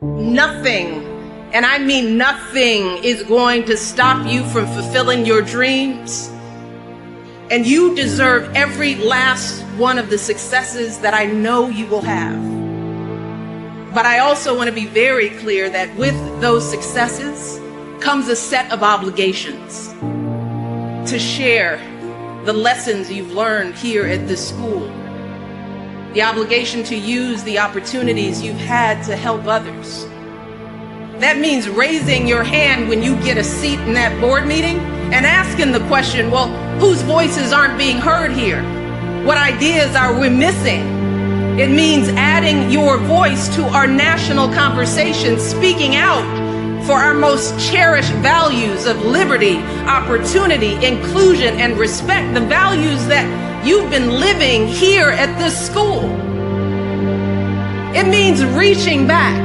Nothing, and I mean nothing, is going to stop you from fulfilling your dreams. And you deserve every last one of the successes that I know you will have. But I also want to be very clear that with those successes comes a set of obligations to share the lessons you've learned here at this school. The obligation to use the opportunities you've had to help others. That means raising your hand when you get a seat in that board meeting and asking the question, well, whose voices aren't being heard here? What ideas are we missing? It means adding your voice to our national conversation, speaking out for our most cherished values of liberty, opportunity, inclusion, and respect, the values that you've been living here at this school. It means reaching back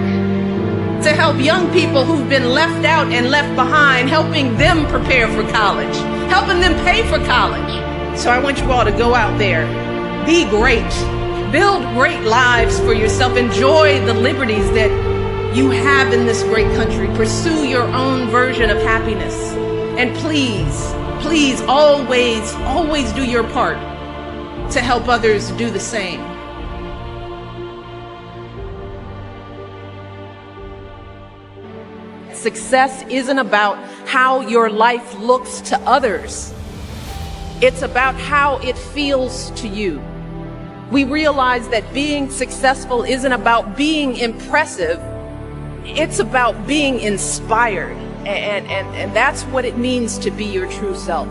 to help young people who've been left out and left behind, helping them prepare for college, helping them pay for college. So I want you all to go out there, be great, build great lives for yourself, enjoy the liberties that you have in this great country, pursue your own version of happiness, and please always do your part to help others do the same. Success isn't about how your life looks to others. It's about how it feels to you. We realize that being successful isn't about being impressive. It's about being inspired. And that's what it means to be your true self.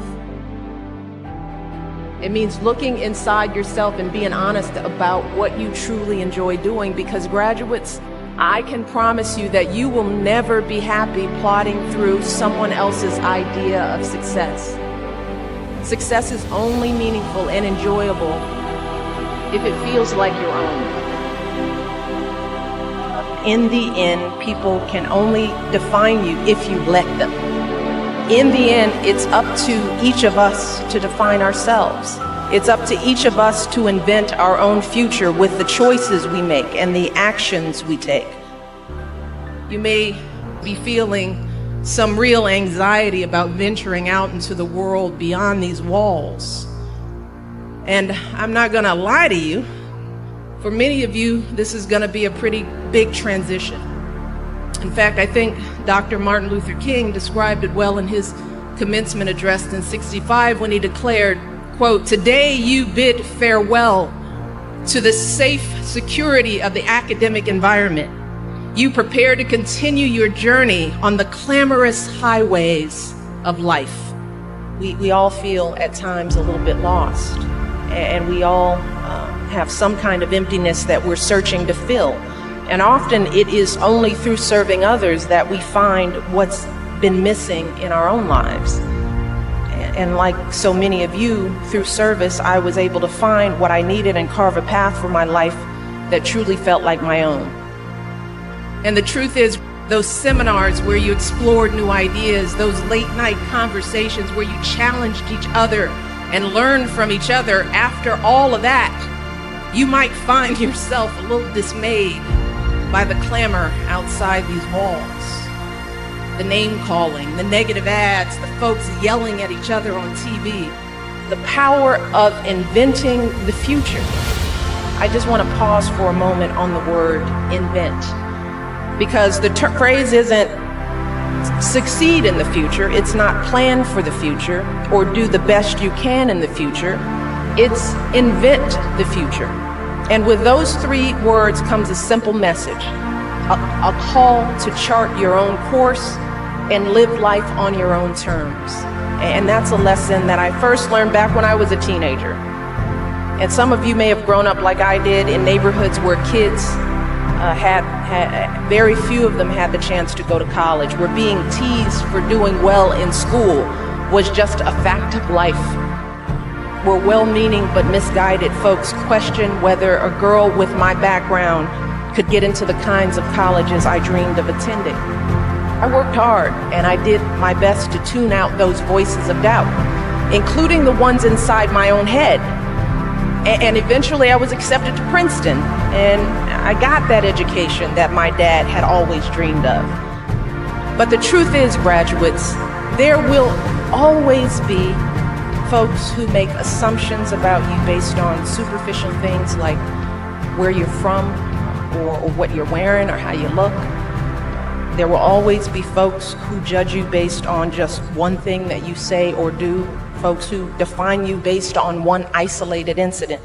It means looking inside yourself and being honest about what you truly enjoy doing, because graduates, I can promise you that you will never be happy plodding through someone else's idea of success. Success is only meaningful and enjoyable if it feels like your own. In the end, people can only define you if you let them. In the end, it's up to each of us to define ourselves. It's up to each of us to invent our own future with the choices we make and the actions we take. You may be feeling some real anxiety about venturing out into the world beyond these walls. And I'm not gonna lie to you, for many of you, this is gonna be a pretty big transition. In fact, I think Dr. Martin Luther King described it well in his commencement address in '65 when he declared, quote, "Today you bid farewell to the safe security of the academic environment. You prepare to continue your journey on the clamorous highways of life." We all feel at times a little bit lost, and we all have some kind of emptiness that we're searching to fill. And often it is only through serving others that we find what's been missing in our own lives. And like so many of you, through service, I was able to find what I needed and carve a path for my life that truly felt like my own. And the truth is, those seminars where you explored new ideas, those late night conversations where you challenged each other and learned from each other, after all of that, you might find yourself a little dismayed by the clamor outside these walls. The name calling, the negative ads, the folks yelling at each other on TV. The power of inventing the future. I just want to pause for a moment on the word invent, because the phrase isn't succeed in the future, it's not plan for the future or do the best you can in the future, it's invent the future. And with those three words comes a simple message, a call to chart your own course and live life on your own terms. And that's a lesson that I first learned back when I was a teenager. And some of you may have grown up like I did in neighborhoods where kids very few of them had the chance to go to college, where being teased for doing well in school was just a fact of life, where well-meaning but misguided folks questioned whether a girl with my background could get into the kinds of colleges I dreamed of attending. I worked hard and I did my best to tune out those voices of doubt, including the ones inside my own head. And eventually I was accepted to Princeton, and I got that education that my dad had always dreamed of. But the truth is, graduates, there will always be folks who make assumptions about you based on superficial things like where you're from or what you're wearing or how you look. There will always be folks who judge you based on just one thing that you say or do, folks who define you based on one isolated incident.